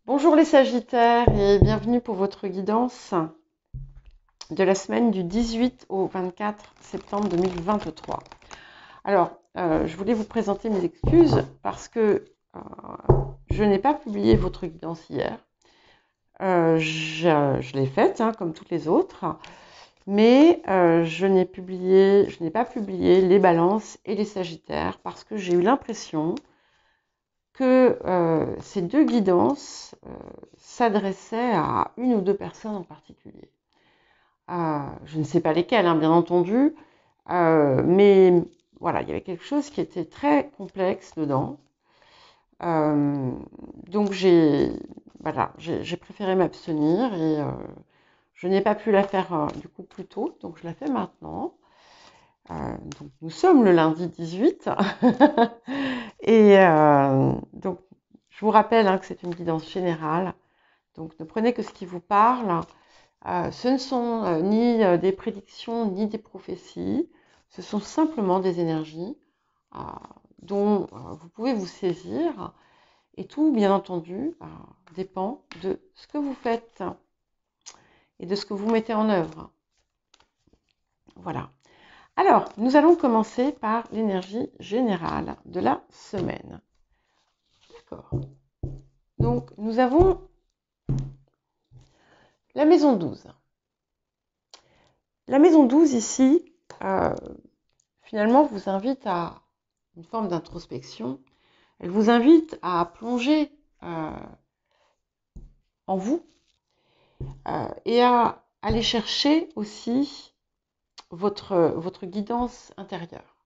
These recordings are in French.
Bonjour les Sagittaires et bienvenue pour votre guidance de la semaine du 18 au 24 septembre 2023. Alors, je voulais vous présenter mes excuses parce que je n'ai pas publié votre guidance hier. Je l'ai faite comme toutes les autres, mais je n'ai pas publié les balances et les Sagittaires parce que j'ai eu l'impression que ces deux guidances s'adressaient à une ou deux personnes en particulier. Je ne sais pas lesquelles, bien entendu, mais voilà, il y avait quelque chose qui était très complexe dedans. Donc j'ai préféré m'abstenir et je n'ai pas pu la faire du coup plus tôt, donc je la fais maintenant. Donc nous sommes le lundi 18 et donc je vous rappelle que c'est une guidance générale, donc ne prenez que ce qui vous parle. Ce ne sont ni des prédictions ni des prophéties, ce sont simplement des énergies dont vous pouvez vous saisir, et tout, bien entendu, dépend de ce que vous faites et de ce que vous mettez en œuvre. Voilà. Alors, nous allons commencer par l'énergie générale de la semaine. D'accord. Donc, nous avons la maison 12. La maison 12 ici, finalement, vous invite à une forme d'introspection. Elle vous invite à plonger en vous et à aller chercher aussi votre guidance intérieure.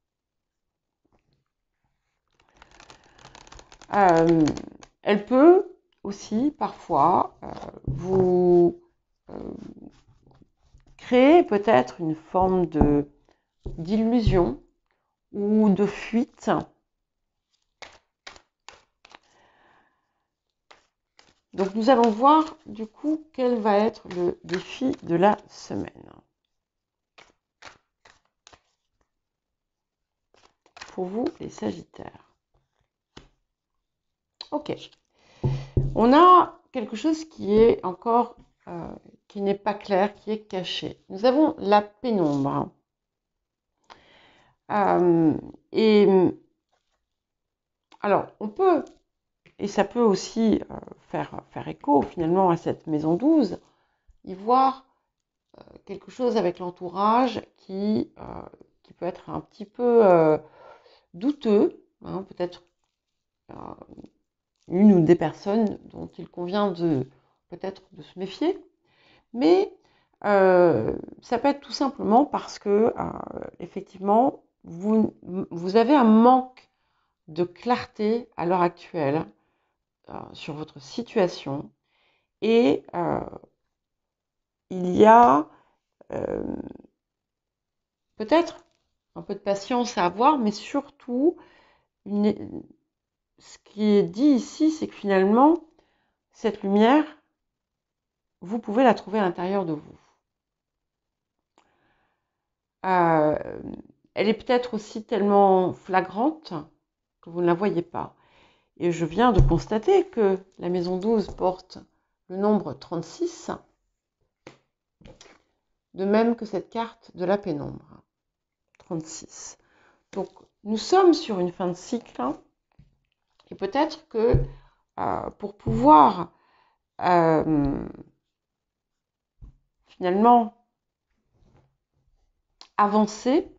Elle peut aussi parfois vous créer peut-être une forme d'illusion ou de fuite. Donc nous allons voir du coup quel va être le défi de la semaine. Pour vous les Sagittaires. Ok. On a quelque chose qui est encore, qui n'est pas clair, qui est caché. Nous avons la pénombre. Et alors, on peut, et ça peut aussi faire écho finalement à cette maison 12, y voir quelque chose avec l'entourage qui peut être un petit peu douteux, peut-être une ou des personnes dont il convient peut-être de se méfier, mais ça peut être tout simplement parce que effectivement vous avez un manque de clarté à l'heure actuelle sur votre situation, et il y a peut-être un peu de patience à avoir, mais surtout ce qui est dit ici, c'est que finalement cette lumière, vous pouvez la trouver à l'intérieur de vous. Elle est peut-être aussi tellement flagrante que vous ne la voyez pas. Et je viens de constater que la maison 12 porte le nombre 36, de même que cette carte de la pénombre. 36. Donc, nous sommes sur une fin de cycle, et peut-être que pour pouvoir finalement avancer,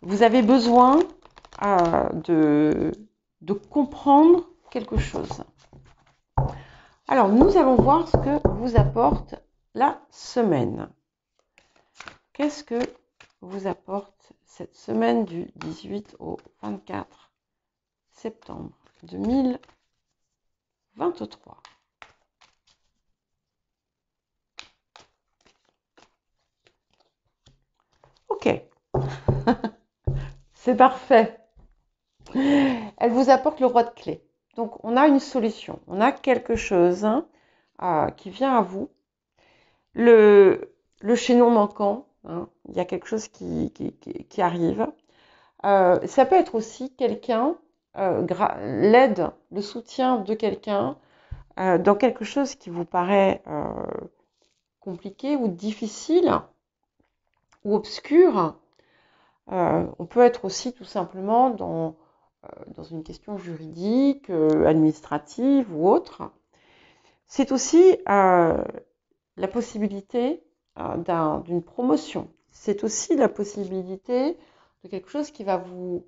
vous avez besoin de comprendre quelque chose. Alors, nous allons voir ce que vous apporte la semaine. Qu'est-ce que vous apporte cette semaine du 18 au 24 septembre 2023? Ok, c'est parfait. Elle vous apporte le roi de clés. Donc, on a une solution, on a quelque chose qui vient à vous. Le chaînon manquant, il y a quelque chose qui arrive. Ça peut être aussi quelqu'un l'aide, le soutien de quelqu'un dans quelque chose qui vous paraît compliqué ou difficile ou obscur. On peut être aussi tout simplement dans une question juridique, administrative ou autre. C'est aussi la possibilité d'une promotion. C'est aussi la possibilité de quelque chose qui va vous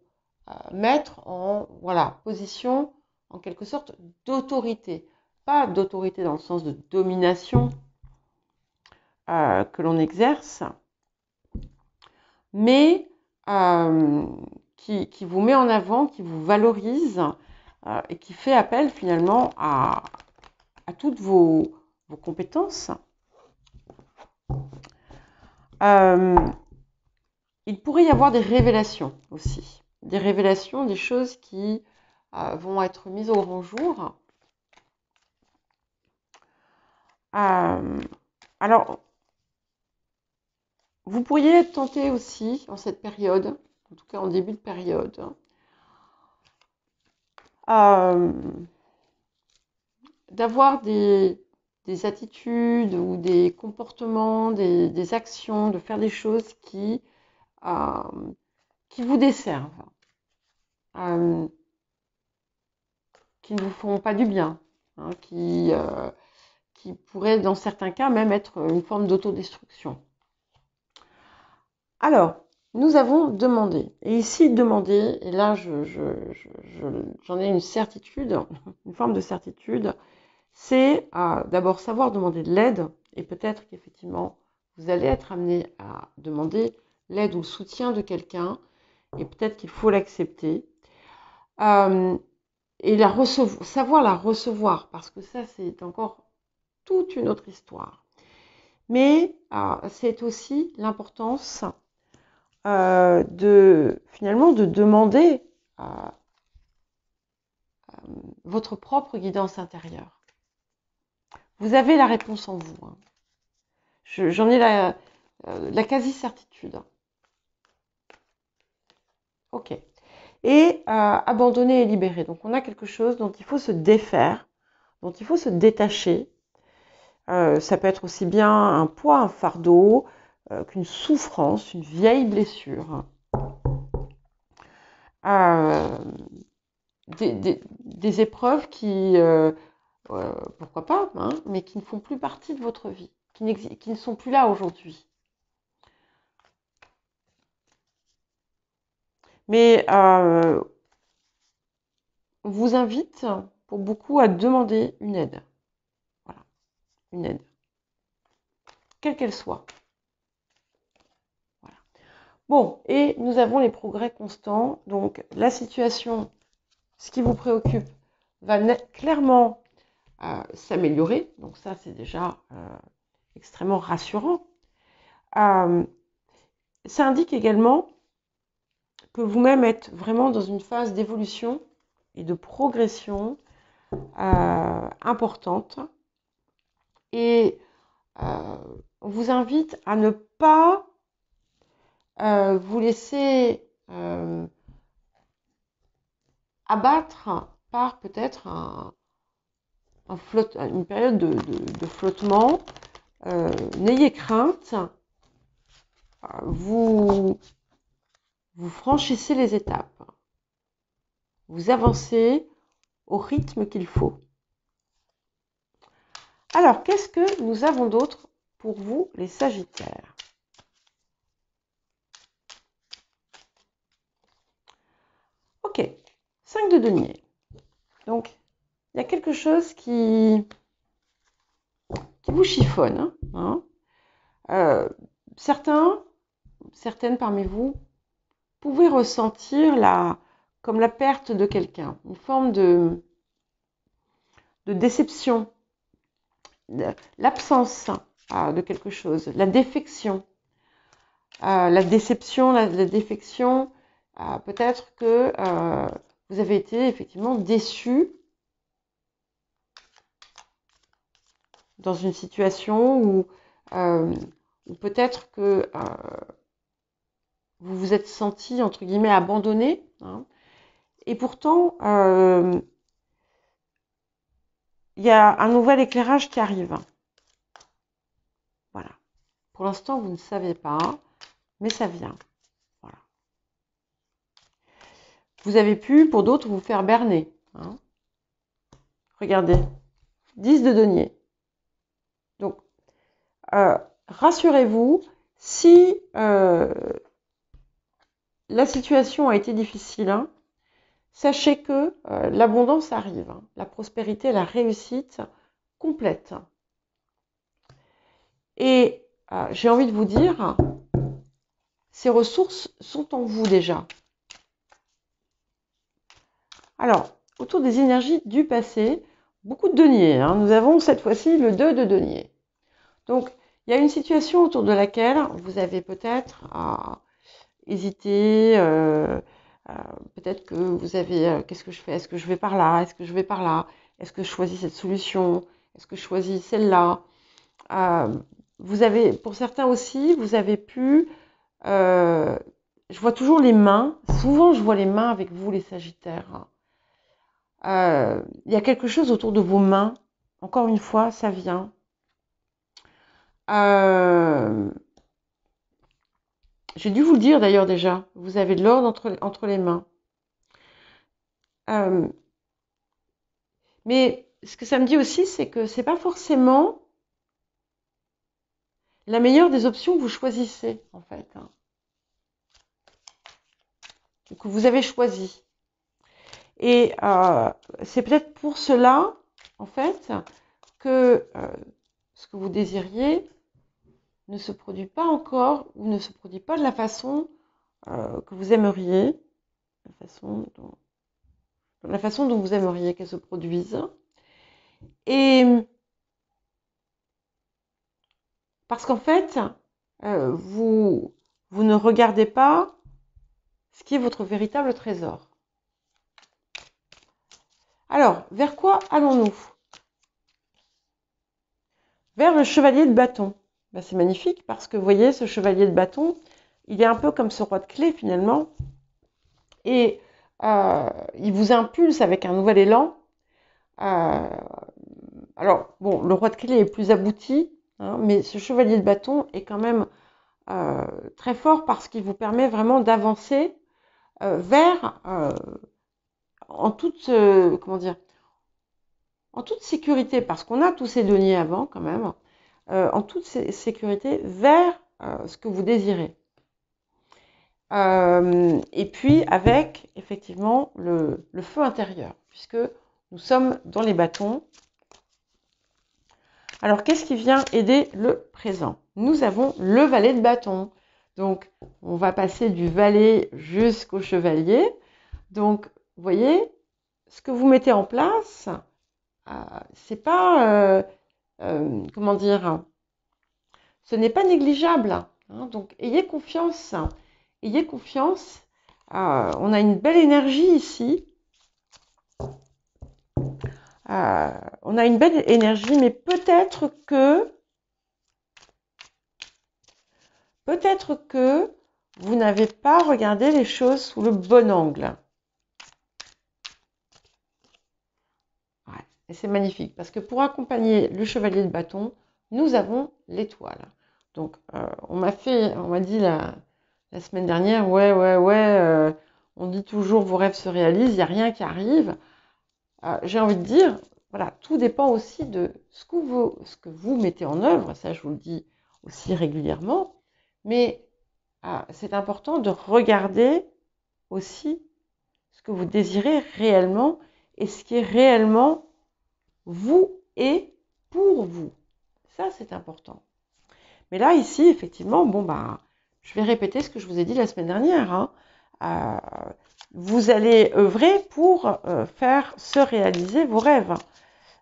mettre en position, en quelque sorte, d'autorité. Pas d'autorité dans le sens de domination que l'on exerce, mais qui vous met en avant, qui vous valorise et qui fait appel finalement à toutes vos compétences. Il pourrait y avoir des révélations aussi. Des révélations, des choses qui vont être mises au grand jour. Alors, vous pourriez être tenté aussi en cette période, en tout cas en début de période, d'avoir des attitudes ou des comportements, des actions, de faire des choses qui vous desservent, qui ne vous font pas du bien, hein, qui pourraient dans certains cas même être une forme d'autodestruction. Alors, nous avons demandé. Et ici, demander, et là j'en ai une certitude, une forme de certitude, c'est d'abord savoir demander de l'aide, et peut-être qu'effectivement, vous allez être amené à demander l'aide ou le soutien de quelqu'un, et peut-être qu'il faut l'accepter. Et savoir la recevoir, parce que ça, c'est encore toute une autre histoire. Mais c'est aussi l'importance finalement de demander votre propre guidance intérieure. Vous avez la réponse en vous. Hein. J'en ai la quasi-certitude. Ok. Et abandonner et libérer. Donc on a quelque chose dont il faut se défaire, dont il faut se détacher. Ça peut être aussi bien un poids, un fardeau, qu'une souffrance, une vieille blessure. Des épreuves qui, pourquoi pas, hein, mais qui ne font plus partie de votre vie, qui ne sont plus là aujourd'hui. Mais on vous invite pour beaucoup à demander une aide. Voilà, une aide. Quelle qu'elle soit. Voilà. Bon, et nous avons les progrès constants. Donc, la situation, ce qui vous préoccupe, va clairement s'améliorer. Donc, ça, c'est déjà extrêmement rassurant. Ça indique également que vous-même êtes vraiment dans une phase d'évolution et de progression importante. Et on vous invite à ne pas vous laisser abattre par peut-être une période de flottement. N'ayez crainte, vous franchissez les étapes, vous avancez au rythme qu'il faut. Alors, qu'est-ce que nous avons d'autre pour vous, les Sagittaires? Ok, 5 de denier. Donc, il y a quelque chose qui vous chiffonne. Hein. Certaines parmi vous pouvez ressentir comme la perte de quelqu'un, une forme de déception, l'absence de quelque chose, la défection. La déception, la défection, peut-être que vous avez été effectivement déçu dans une situation où peut-être que vous vous êtes senti, entre guillemets, abandonné. Hein, Et pourtant, il y a un nouvel éclairage qui arrive. Voilà. Pour l'instant, vous ne savez pas, mais ça vient. Voilà. Vous avez pu, pour d'autres, vous faire berner. Hein. Regardez, 10 de denier. Donc, rassurez-vous, si la situation a été difficile, hein, sachez que l'abondance arrive, hein, la prospérité, la réussite complète. Et j'ai envie de vous dire, ces ressources sont en vous déjà. Alors, autour des énergies du passé, beaucoup de deniers. Hein. Nous avons cette fois-ci le 2 de denier. Donc, il y a une situation autour de laquelle vous avez peut-être hésité, peut-être que vous avez, qu'est-ce que je fais? Est-ce que je vais par là? Est-ce que je vais par là? Est-ce que je choisis cette solution? Est-ce que je choisis celle-là? Vous avez, pour certains aussi, vous avez pu, je vois toujours les mains, souvent je vois les mains avec vous les Sagittaires. Il y a quelque chose autour de vos mains, encore une fois, ça vient. J'ai dû vous le dire d'ailleurs déjà, vous avez de l'ordre entre les mains. Mais ce que ça me dit aussi, c'est que c'est pas forcément la meilleure des options que vous choisissez, en fait. Hein. Que vous avez choisi. Et c'est peut-être pour cela, en fait, que ce que vous désiriez ne se produit pas encore ou ne se produit pas de la façon que vous aimeriez, la façon dont vous aimeriez qu'elle se produise. Et parce qu'en fait, vous ne regardez pas ce qui est votre véritable trésor. Alors, vers quoi allons-nous? Vers le chevalier de bâton. Ben, c'est magnifique parce que vous voyez, ce chevalier de bâton, il est un peu comme ce roi de clé finalement. Et il vous impulse avec un nouvel élan. Alors, bon, le roi de clé est plus abouti, hein, mais ce chevalier de bâton est quand même très fort parce qu'il vous permet vraiment d'avancer vers, en toute, comment dire, en toute sécurité, parce qu'on a tous ces deniers avant quand même, en toute sécurité vers ce que vous désirez. Et puis avec effectivement le feu intérieur, puisque nous sommes dans les bâtons. Alors qu'est-ce qui vient aider le présent? Nous avons le valet de bâton. Donc on va passer du valet jusqu'au chevalier. Donc vous voyez, ce que vous mettez en place, c'est pas, comment dire, ce n'est pas négligeable. Hein, donc ayez confiance. Ayez confiance. On a une belle énergie ici. On a une belle énergie, mais peut-être que vous n'avez pas regardé les choses sous le bon angle. Ouais, et c'est magnifique, parce que pour accompagner le chevalier de bâton, nous avons l'étoile. Donc, on m'a dit la semaine dernière, ouais, on dit toujours vos rêves se réalisent, il n'y a rien qui arrive. J'ai envie de dire, voilà, tout dépend aussi de ce que vous mettez en œuvre, ça je vous le dis aussi régulièrement, mais c'est important de regarder aussi ce que vous désirez réellement et ce qui est réellement vous et pour vous. Ça, c'est important. Mais là, ici, effectivement, bon, je vais répéter ce que je vous ai dit la semaine dernière. Hein. Vous allez œuvrer pour faire se réaliser vos rêves.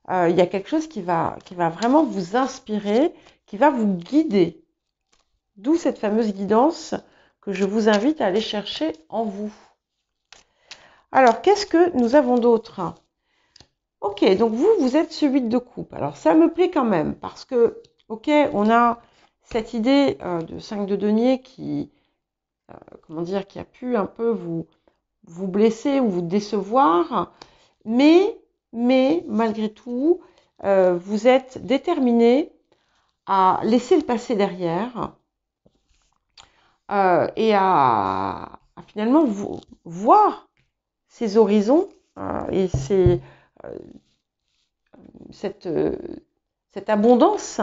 Il y a quelque chose qui va vraiment vous inspirer, qui va vous guider. D'où cette fameuse guidance que je vous invite à aller chercher en vous. Alors, qu'est-ce que nous avons d'autre? Ok, donc vous êtes ce 8 de coupe. Alors, ça me plaît quand même parce que, ok, on a cette idée de 5 de denier qui, comment dire, qui a pu un peu vous vous blesser ou vous décevoir, mais malgré tout, vous êtes déterminé à laisser le passé derrière et à finalement voir ces horizons et cette abondance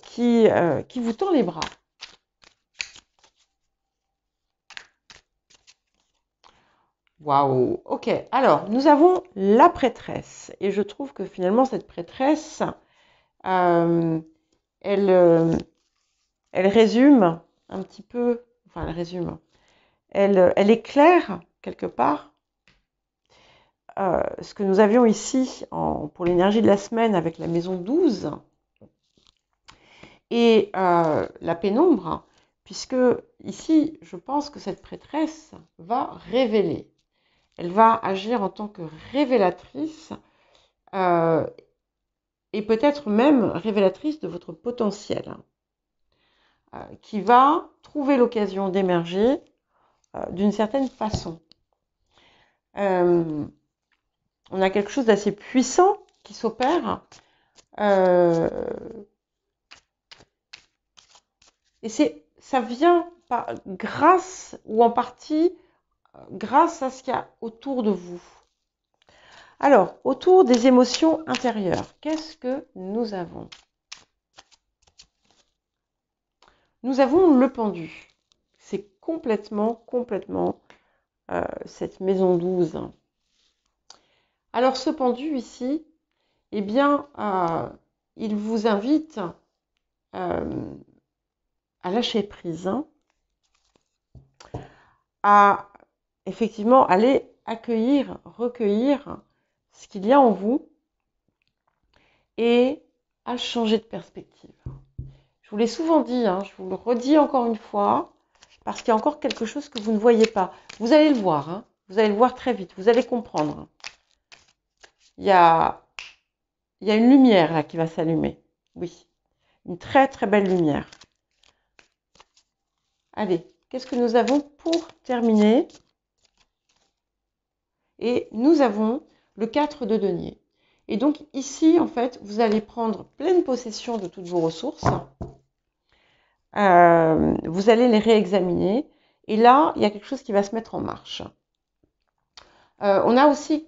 qui vous tend les bras. Waouh, ok. Alors, nous avons la prêtresse. Et je trouve que finalement, cette prêtresse, elle résume un petit peu, enfin, elle résume, elle éclaire quelque part ce que nous avions ici pour l'énergie de la semaine avec la maison 12 et la pénombre, puisque ici, je pense que cette prêtresse va révéler. Elle va agir en tant que révélatrice et peut-être même révélatrice de votre potentiel, qui va trouver l'occasion d'émerger d'une certaine façon. On a quelque chose d'assez puissant qui s'opère et ça vient grâce ou en partie grâce à ce qu'il y a autour de vous. Alors, autour des émotions intérieures, qu'est-ce que nous avons? Nous avons le pendu. C'est complètement cette maison 12. Alors, ce pendu ici, eh bien, il vous invite à lâcher prise, à effectivement aller accueillir, recueillir ce qu'il y a en vous et à changer de perspective. Je vous l'ai souvent dit, je vous le redis encore une fois, parce qu'il y a encore quelque chose que vous ne voyez pas. Vous allez le voir, vous allez le voir très vite, vous allez comprendre. Il y a une lumière là qui va s'allumer, oui, une très très belle lumière. Allez, qu'est-ce que nous avons pour terminer? Et nous avons le 4 de denier. Et donc ici, en fait, vous allez prendre pleine possession de toutes vos ressources. Vous allez les réexaminer. Et là, il y a quelque chose qui va se mettre en marche. On a aussi,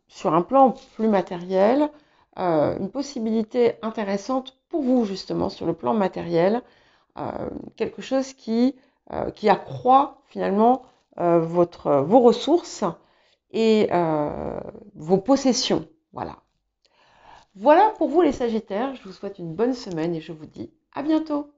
sur un plan plus matériel, une possibilité intéressante pour vous, justement, sur le plan matériel. Quelque chose qui accroît, finalement, vos ressources et vos possessions. Voilà. Voilà pour vous les Sagittaires. Je vous souhaite une bonne semaine et je vous dis à bientôt.